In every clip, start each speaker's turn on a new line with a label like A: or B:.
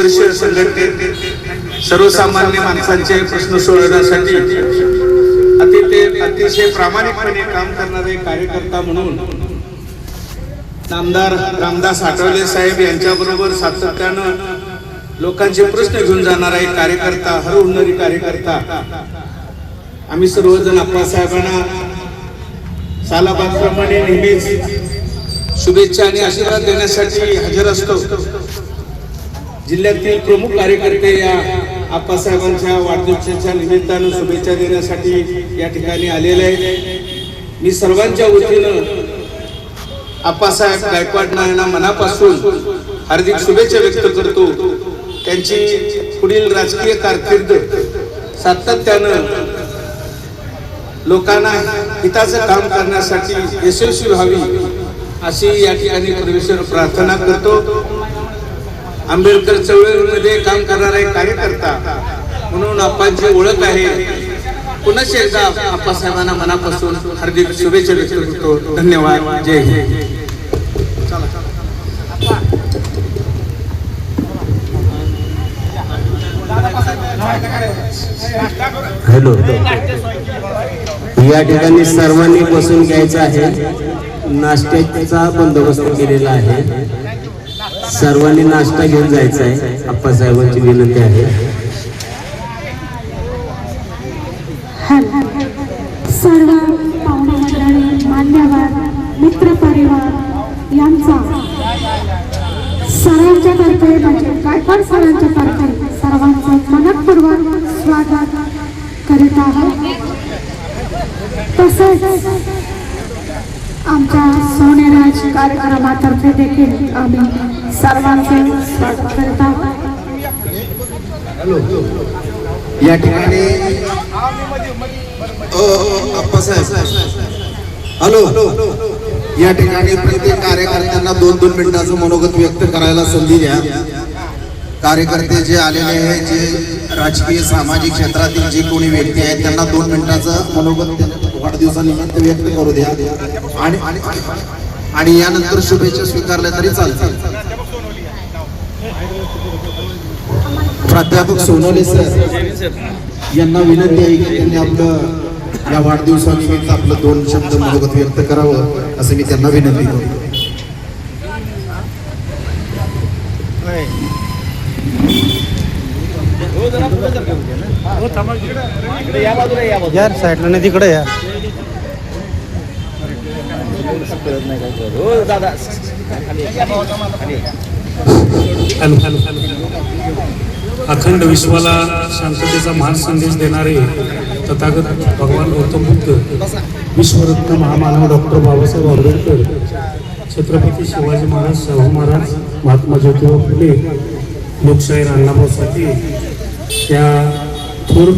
A: वर्ष संघटनेत सर्वसामान्य माणसांचे प्रश्न सोडवण्यासाठी अतिशय प्रामाणिकपणे काम करणारे कार्यकर्ता म्हणून नामदार रामदास आठवले साहेब यांच्याबरोबर सातत्यानं लोकांचे प्रश्न घेऊन जाणारा एक कार्यकर्ता, हरहुन्नरी कार्यकर्ता. आम्ही सर्वजण आप्पासाहेबांना सालाबादप्रमाणे नेहमीच शुभेच्छा आणि आशीर्वाद देण्यासाठी हजर असतो. जिल्ह्यातील प्रमुख कार्यकर्ते या आप्पासाहेबांच्या वाढदिवसाच्या निमित्तानं शुभेच्छा देण्यासाठी या ठिकाणी आलेले आहेत. मी सर्वांच्या वतीनं आप्पासाहेब गायकवाड यांना मनापासून हार्दिक शुभेच्छा व्यक्त करतो. त्यांची पुढील राजकीय कारकीर्द सातत्यानं लोकांना हिताचं काम करण्यासाठी यशस्वी व्हावी अशी या ठिकाणी परमेश्वर प्रार्थना करतो. आंबेडकर चळवळीमध्ये काम करणारा एक कार्यकर्ता म्हणून आप्पांची ओळख आहे. पुन्हा एकदा आप्पासाहेबांना मनापासून हार्दिक शुभेच्छा व्यक्त करतो. धन्यवाद. जय हिंद.
B: हॅलो, या ठिकाणी सर्वांनी बसून घ्यायचं आहे. नाश्त्याचा बंदोबस्त केलेला आहे. सर्वांनी नाश्ता घेऊन जायचा आहे. आप्पासाहेबांची विनंती आहे.
C: सर्व पाहुणे मंडळी, मान्यवर, मित्र परिवार यांचा सरांच्या तर्फे म्हणजे गायकवाड सरांच्या तर्फे सर्वांचं मनपूर्वक स्वागत करीत आहोत. तसेच आमच्या सोनेराज कार्यक्रमातर्फे देखील आम्ही सर्वांचे स्वागत करीत आहोत.
B: या ठिकाणी हॅलो, या ठिकाणी प्रत्येक कार्यकर्त्यांना 2-2 मिनिटाचं मनोगत व्यक्त करायला संधी द्या. कार्यकर्ते जे आलेले आहेत, जे राजकीय सामाजिक क्षेत्रातील जे कोणी व्यक्ती आहेत त्यांना 2 मिनिटाचं मनोगत वाढदिवसानिमित्त व्यक्त करू द्या. आणि यानंतर शुभेच्छा स्वीकारल्या तरी चालतील. प्राध्यापक सोनवणे सर यांना विनंती आहे की त्यांनी आपलं या वाढदिवसानिमित्त आपलं 2 शब्द मनोगत व्यक्त करावं असं मी त्यांना विनंती करतो.
D: यार साईडला नाही, तिकडे या.
E: अखंड विश्वाला शांततेचा महान संदेश देणारे तथागत भगवान गौतम बुद्ध, विश्वरत्न महामानव डॉक्टर बाबासाहेब आंबेडकर, छत्रपती शिवाजी महाराज, शाहू महाराज, महात्मा ज्योतिबा फुले, लोकशाहीर अण्णाभाऊ साठे त्या थोर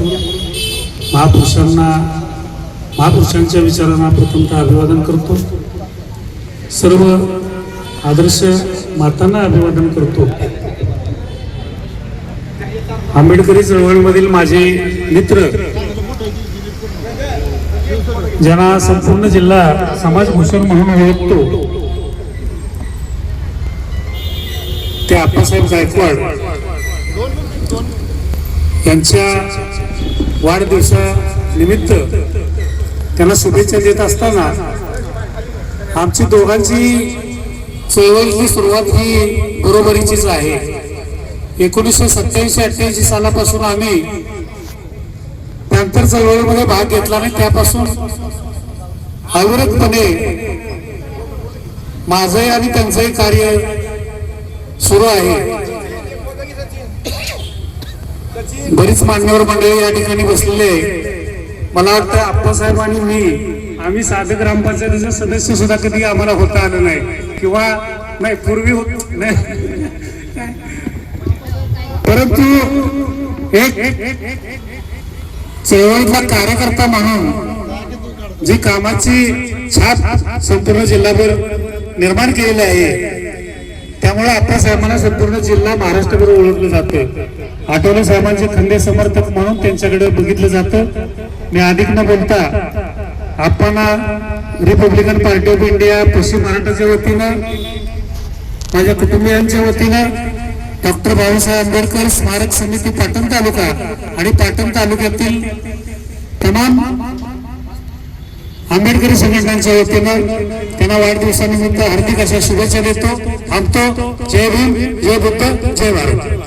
E: महापुरुषांच्या विचारांना प्रथमतः अभिवादन करतो. सर्व आदर्श मातांना अभिवादन करतो. आंबेडकरी चळवळीमधील माझे मित्र, ज्यांना संपूर्ण जिल्हा समाजभूषण म्हणून ओळखतो, ते आप्पासाहेब गायकवाड यांच्या वाढदिवसानिमित्त त्यांना शुभेच्छा देत असताना आमची दोघांची चळवळीची सुरुवात ही बरोबरीचीच आहे. 1987-88 सालापासून आम्ही पॅंथर चळवळीमध्ये भाग घेतला आणि त्यापासून अविरतपणे माझंही आणि त्यांचंही कार्य सुरू आहे. बरीच मान्यवर मंडळी या ठिकाणी बसलेले. मला वाटतं आप्पासाहेब आणि मी आम्ही साधक ग्रामपंचायतीचे सदस्य सुद्धा कधी आम्हाला होता आलं नाही किंवा नाही पूर्वी होत नाही, परंतु एक चळवळीतला कार्यकर्ता म्हणून जी कामाची छाप संपूर्ण जिल्हाभर निर्माण केलेली आहे, त्यामुळे आप्पासाहेबांना संपूर्ण जिल्हा महाराष्ट्रभर ओळखलं जातं. आठवले साहेबांचे खंदे समर्थक म्हणून त्यांच्याकडे बघितलं जातं. मी अधिक न बोलता आप्पांना रिपब्लिकन पार्टी ऑफ इंडिया पश्चिम महाराष्ट्राच्या वतीनं, माझ्या कुटुंबियांच्या वतीनं डॉक्टर बाबासाहेब आंबेडकर स्मारक समिती पाटण तालुका आणि पाटण तालुक्यातील तमाम आंबेडकरी संघटनांच्या वतीनं त्यांना वाढदिवसानिमित्त हार्दिक अशा शुभेच्छा देतो. थांबतो. जय भीम, जय बुद्ध, जय भारत.